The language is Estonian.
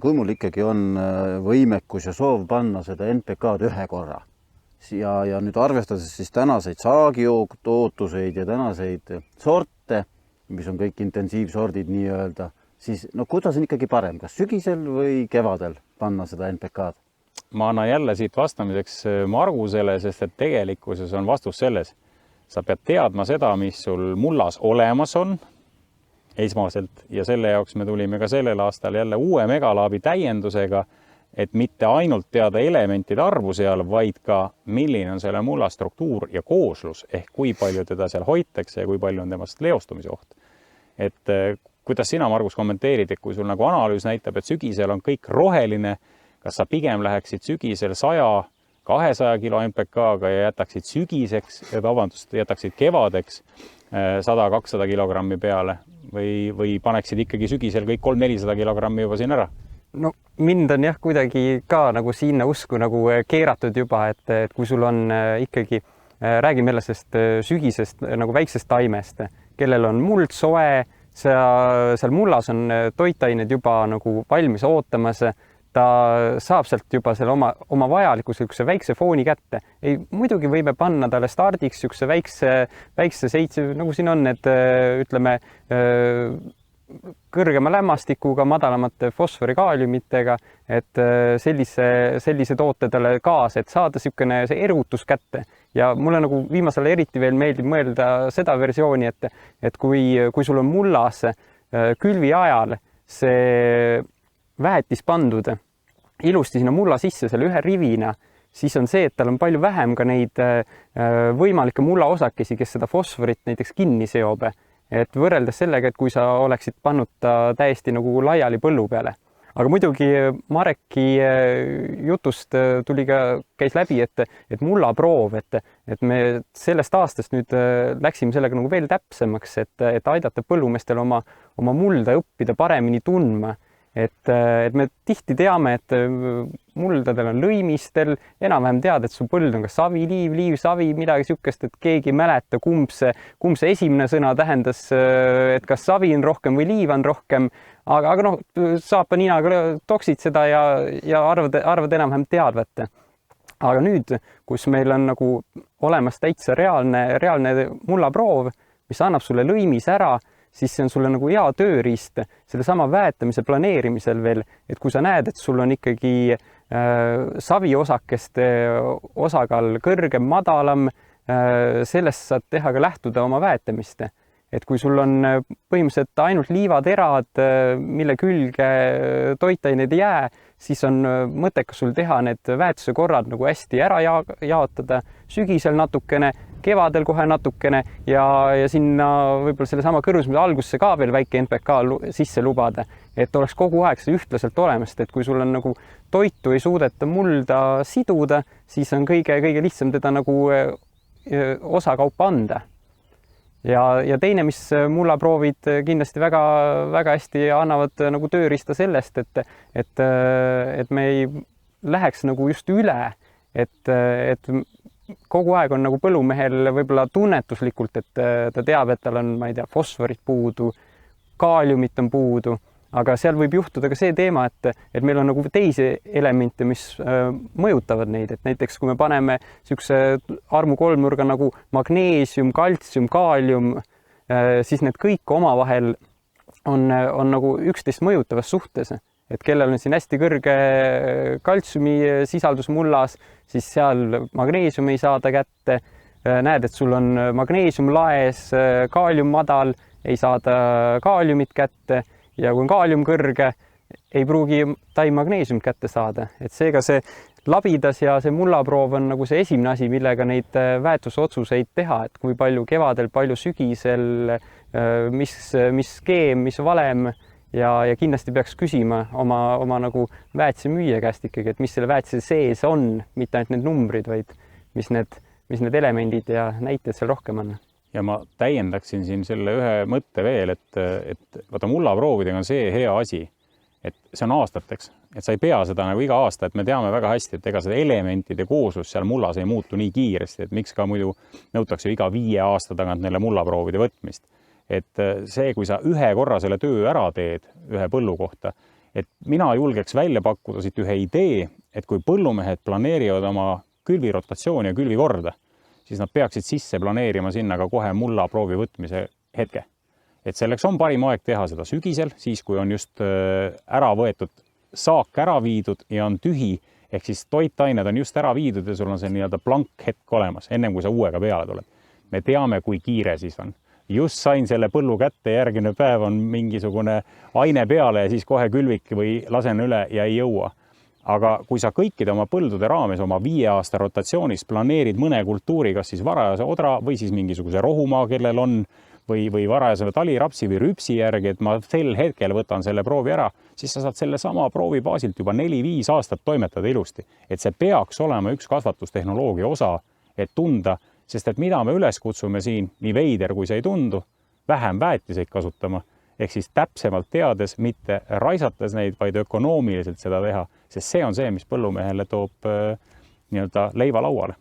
kui mul ikkagi on võimekus ja soov panna seda NPK-d ühe korra ja nüüd arvestades siis tänaseid saagitootuseid ja tänaseid sorte, mis on kõik intensiivsordid nii-öelda, siis no kuidas on ikkagi parem, kas sügisel või kevadel panna seda NPK-d? Ma annan jälle siit vastamiseks Margusele, sest et tegelikkuses on vastus selles. Sa pead teadma seda, mis sul mullas olemas on esmaselt ja selle jaoks me tulime ka sellel aastal jälle uue Megalaabi täiendusega, et mitte ainult teada elementide arvu seal, vaid ka milline on selle mulla struktuur ja kooslus ehk kui palju teda seal hoitakse ja kui palju on temast leostumise oht. Et kuidas sina, Margus, kommenteerid, et kui sul nagu analüüs näitab, et sügisel on kõik roheline, kas sa pigem läheksid sügisel 100-200 kilo NPK-ga ja jätaksid kevadeks 100-200 kilogrammi peale või paneksid ikkagi sügisel kõik 300-400 kilogrammi juba siin ära? No mind on jah kuidagi ka nagu sinna usku nagu keeratud juba, et kui sul on ikkagi, räägime jälle sellest sügisest nagu väiksest taimest, kellel on muld soe, seal mullas on toitained juba nagu valmis ootamas, ta saab sealt juba selle oma vajaliku väikse fooni kätte. Muidugi võime panna talle stardiks väikse 7, nagu siin on need, ütleme, kõrgema lämmastikuga, madalamate fosforikaaliumitega, et sellise toote talle kaasa, et saada niisugune see erutus kätte. Ja mulle nagu viimasel eriti veel meeldib mõelda seda versiooni, et kui sul on mullas külvi ajal see väetis pandud ilusti sinna mulla sisse selle ühe rivina, siis on see, et tal on palju vähem ka neid võimalikke mullaosakesi, kes seda fosforit näiteks kinni seob. Et võrreldes sellega, et kui sa oleksid pannud ta täiesti nagu laiali põllu peale. Aga muidugi Mareki jutust käis läbi, et mullaproov, et me sellest aastast nüüd läksime sellega nagu veel täpsemaks, et aidata põllumeestel oma mulda õppida paremini tundma. Et me tihti teame, et muldadel on lõimistel, enam-vähem tead, et su põld on kas savi, liiv, savi, midagi niisugust, et keegi ei mäleta, kumb see esimene sõna tähendas, et kas savi on rohkem või liiv on rohkem, aga noh, saapa ninaga toksid seda ja arvad enam-vähem teadvat. Aga nüüd, kus meil on nagu olemas täitsa reaalne mullaproov, mis annab sulle lõimis ära, siis see on sulle nagu hea tööriist selle sama väetamise planeerimisel veel, et kui sa näed, et sul on ikkagi saviosakeste osakaal kõrgem, madalam, sellest saad teha ka lähtuda oma väetamist. Et kui sul on põhimõtteliselt ainult liivaterad, mille külge toitaineid ei jää, siis on mõttekas sul teha need väetuse korrad nagu hästi ära jaotada, sügisel natukene, kevadel kohe natukene ja sinna võib-olla selle sama kõrvusmise algusse ka veel väike NPK sisse lubada, et oleks kogu aeg see ühtlaselt olemas, et kui sul on nagu toitu ei suudeta mulda siduda, siis on kõige lihtsam teda nagu osakaupa anda. Ja teine, mis mullaproovid kindlasti väga hästi annavad nagu tööriista sellest, et me ei läheks nagu just üle, et kogu aeg on nagu põllumehel võib-olla tunnetuslikult, et ta teab, et tal on, ma ei tea, fosforit puudu, kaaliumit on puudu, aga seal võib juhtuda ka see teema, et meil on nagu teisi elemente, mis mõjutavad neid, et näiteks kui me paneme niisuguse armukolmnurga nagu magneesium, kaltsium, kaalium, siis need kõik omavahel on nagu üksteist mõjutavas suhtes. Et kellel on siin hästi kõrge kaltsiumi sisaldus mullas, siis seal magneesium ei saada kätte. Näed, et sul on magneesium laes, kaalium madal, ei saada kaaliumit kätte ja kui on kaalium kõrge, ei pruugi taim magneesiumit kätte saada. Et seega see labidas ja see mullaproov on nagu see esimene asi, millega neid väetusotsuseid teha, et kui palju kevadel, palju sügisel, mis skeem, mis valem ja kindlasti peaks küsima oma nagu väetise müüja käest ikkagi, et mis selle väetise sees on, mitte ainult need numbrid, vaid mis need elemendid ja näited seal rohkem on. Ja ma täiendaksin siin selle ühe mõtte veel, et vaata mullaproovidega on see hea asi, et see on aastateks, et sa ei pea seda nagu iga aasta, et me teame väga hästi, et ega seda elementide kooslus seal mullas ei muutu nii kiiresti, et miks ka muidu nõutakse iga 5 aasta tagant neile mullaproovide võtmist. Et see, kui sa ühe korra selle töö ära teed ühe põllu kohta, et mina julgeks välja pakkuda siit ühe idee, et kui põllumehed planeerivad oma külvirotatsiooni ja külvikorda, siis nad peaksid sisse planeerima sinna ka kohe mulla proovi võtmise hetke. Et selleks on parim aeg teha seda sügisel, siis kui on just ära võetud saak ära viidud ja on tühi, ehk siis toitained on just ära viidud ja sul on see nii-öelda blank hetk olemas, ennem kui sa uuega peale tuled. Me teame, kui kiire siis on. Just sain selle põllu kätte, järgmine päev on mingisugune aine peale ja siis kohe külvik või lasen üle ja ei jõua. Aga kui sa kõikide oma põldude raames oma 5 aasta rotatsioonis planeerid mõne kultuuri, kas siis varajase odra või siis mingisuguse rohumaa, kellel on, või varajase talirapsi või rüpsi järgi, et ma sel hetkel võtan selle proovi ära, siis sa saad selle sama proovi baasilt juba 4-5 aastat toimetada ilusti. Et see peaks olema üks kasvatustehnoloogia osa, et tunda, sest et mida me üles kutsume siin, nii veider kui see ei tundu, vähem väetiseid kasutama, ehk siis täpsemalt teades, mitte raisates neid, vaid ökonoomiliselt seda teha, sest see on see, mis põllumehele toob nii-öelda leiva lauale.